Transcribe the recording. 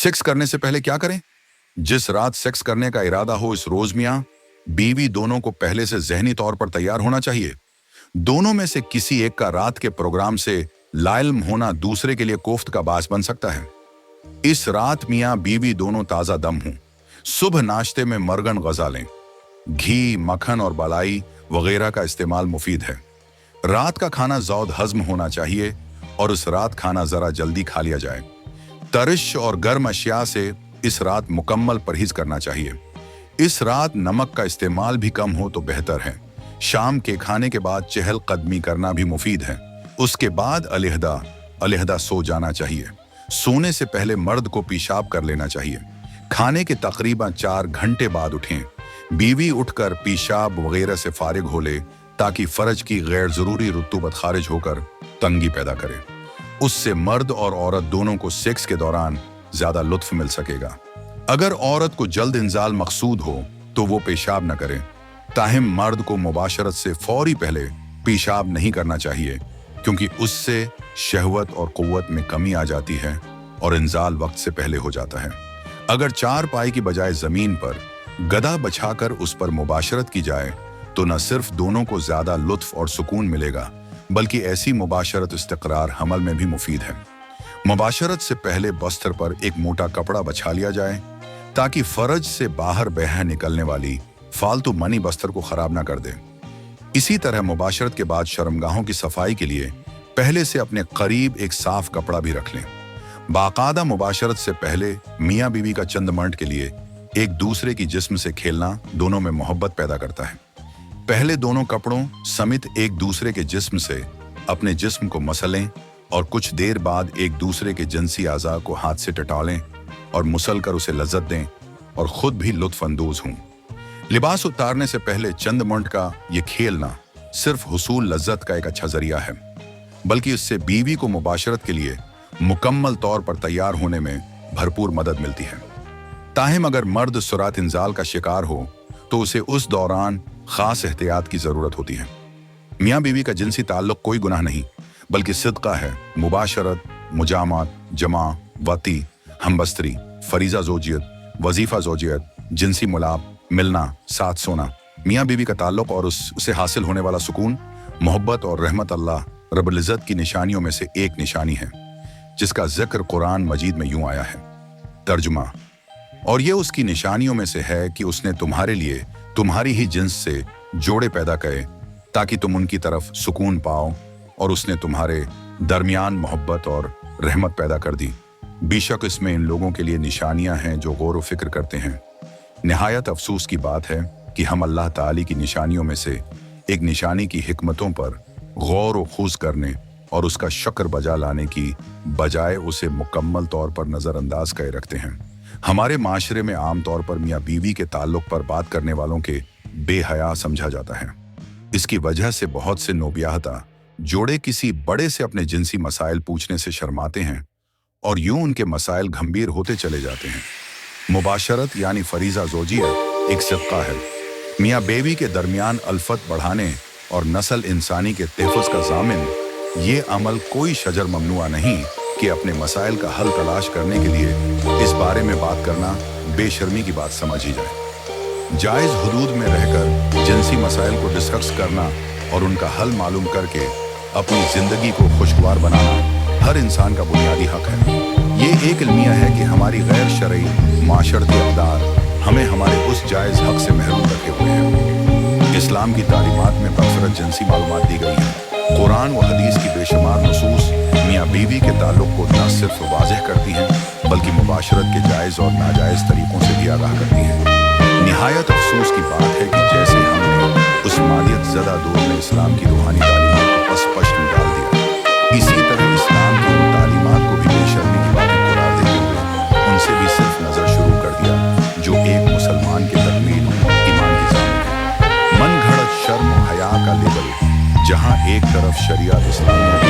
Sex करने से पहले क्या करें? जिस रात सेक्स करने का इरादा हो, इस रोज मियाँ बीवी दोनों को पहले से जहनी तौर पर तैयार होना चाहिए। दोनों में से किसी एक का रात के प्रोग्राम से लाइल्म होना दूसरे के लिए कोफ्त का बास बन सकता है। इस रात मियाँ बीवी दोनों ताजा दम हों। सुबह नाश्ते में मरगन गजा लें। घी, मक्खन और बलाई वगैरह का इस्तेमाल मुफीद है। रात का खाना जौद हजम होना चाहिए और इस रात खाना जरा जल्दी खा लिया जाए। तरिश और गर्म अशिया से इस रात मुकम्मल परहेज करना चाहिए। इस रात नमक का इस्तेमाल भी कम हो तो बेहतर है। शाम के खाने के बाद चहल कदमी करना भी मुफीद है। उसके बाद अलहदा सो जाना चाहिए। सोने से पहले मर्द को पेशाब कर लेना चाहिए। खाने के तकरीबन 4 घंटे बाद उठें। बीवी उठकर पेशाब वगैरह से फारिग हो ले ताकि फर्ज की गैर जरूरी रुतूबत खारिज होकर तंगी पैदा करे। उससे मर्द और औरत दोनों को सेक्स के दौरान ज्यादा लुत्फ मिल सकेगा। अगर औरत को जल्द इंजाल मकसूद हो तो वो पेशाब न करे। ताहिम मर्द को मुबाशरत से फौरी पहले पेशाब नहीं करना चाहिए, क्योंकि उससे शहवत और कुव्वत में कमी आ जाती है और इंजाल वक्त से पहले हो जाता है। अगर चारपाई की बजाय जमीन पर गदा बछाकर उस पर मुबाशरत की जाए तो न सिर्फ दोनों को ज्यादा लुत्फ और सुकून मिलेगा, बल्कि ऐसी मुबाशरत इस्तिक़रार हमल में भी मुफीद है। मुबाशरत से पहले बस्तर पर एक मोटा कपड़ा बछा लिया जाए ताकि फर्ज से बाहर बह निकलने वाली फालतू मनी बस्तर को खराब ना कर दे। इसी तरह मुबाशरत के बाद शर्मगाहों की सफाई के लिए पहले से अपने करीब एक साफ कपड़ा भी रख लें। बाकायदा मुबाशरत से पहले मियाँ बीवी का चंद मिनट के लिए एक दूसरे की जिस्म से खेलना दोनों में मोहब्बत पैदा करता है। पहले दोनों कपड़ों समेत एक दूसरे के जिस्म से अपने जिस्म को मसलें और कुछ देर बाद एक दूसरे के जिनसी आज़ा को हाथ से टटोलें और मुसल कर उसे लज्जत दें और खुद भी लुत्फ अंदोज हों। लिबास उतारने से पहले चंद मिनट का ये खेलना सिर्फ हुसूल लज्जत का एक अच्छा जरिया है, बल्कि इससे बीवी को मुबाशरत के लिए मुकम्मल तौर पर तैयार होने में भरपूर मदद मिलती है। ताहिम अगर मर्द सुरात इंजाल का शिकार हो तो उसे उस दौरान खास एहतियात की जरूरत होती है। मियाँ बीवी का जिनसी ताल्लुक कोई गुनाह नहीं, बल्कि सिद्का है। मुबाशरत, मुजामात, जमा, वती, हमबस्तरी, फरीजा जोजियत, वजीफा जोजियत, जिनसी मुलाप, मिलना, साथ सोना, मियाँ बीवी का ताल्लुक और उससे हासिल होने वाला सुकून, मोहब्बत और रहमत अल्लाह रब्बुल इज़्ज़त की निशानियों में से एक निशानी है, जिसका जिक्र कुरान मजीद में यूं आया है। तर्जुमा: और ये उसकी निशानियों में से है कि उसने तुम्हारे लिए तुम्हारी ही जिन्स से जोड़े पैदा करे ताकि तुम उनकी तरफ सुकून पाओ, और उसने तुम्हारे दरमियान मोहब्बत और रहमत पैदा कर दी। बेशक इसमें इन लोगों के लिए निशानियां हैं जो गौर व फिक्र करते हैं। निहायत अफसोस की बात है कि हम अल्लाह ताली की निशानियों में से एक निशानी की हिकमतों पर गौर व खूज करने और उसका शक्र बजा लाने की बजाय उसे मुकम्मल तौर पर नज़रअंदाज कर रखते हैं। हमारे माशरे में आम तौर पर मियाँ बीवी के ताल्लुक पर बात करने वालों के बेहया समझा जाता है। इसकी वजह से बहुत से नौबियाहता जोड़े किसी बड़े से अपने जिनसी मसाइल पूछने से शर्माते हैं और यूं उनके मसाइल गंभीर होते चले जाते हैं। मुबाशरत यानी फरीजा जोजिया एक सिद्का है। मियाँ बीवी के दरमियान अल्फत बढ़ाने और नस्ल इंसानी के तहफ़्फ़ुज़ का ज़ामिन ये अमल कोई शजर ममनुआ नहीं कि अपने मसाइल का हल तलाश करने के लिए इस बारे में बात करना बेशर्मी की बात समझी जाए। जायज़ हुदूद में रहकर जिनसी मसाइल को डिस्कस करना और उनका हल मालूम करके अपनी ज़िंदगी को खुशगवार बनाना हर इंसान का बुनियादी हक है। ये एक इल्मिया है कि हमारी गैर शरई माशरती अक़दार हमें हमारे उस जायज़ हक से महरूम रखे हुए हैं। इस्लाम की तालीमात में बकसरत जिनसी मालूमात दी गई हैं। कुरान व हदीस की बेशुमार नसूस मियाँ बीवी के ताल्लुक को न सिर्फ वाज़ेह करती हैं, बल्कि मुबाशरत के जायज़ और नाजायज़ तरीक़ों से भी आगाह करती हैं। निहायत अफसोस की बात है कि जैसे हमने उस मादियत ज़दा दौर में इस्लाम की रूहानी तालीमात को स्पष्ट डाल दिया, इसी तरह इस्लाम की उन तालीमात को भी बेशर्मी की बातें करार देते हुए उनसे भी सिर्फ नज़र शुरू कर दिया, जो एक मुसलमान के तकमील ईमान की ज़ामिन है। मन घड़त शर्म हया का लेबल जहाँ एक तरफ शरीयत इस्लामिया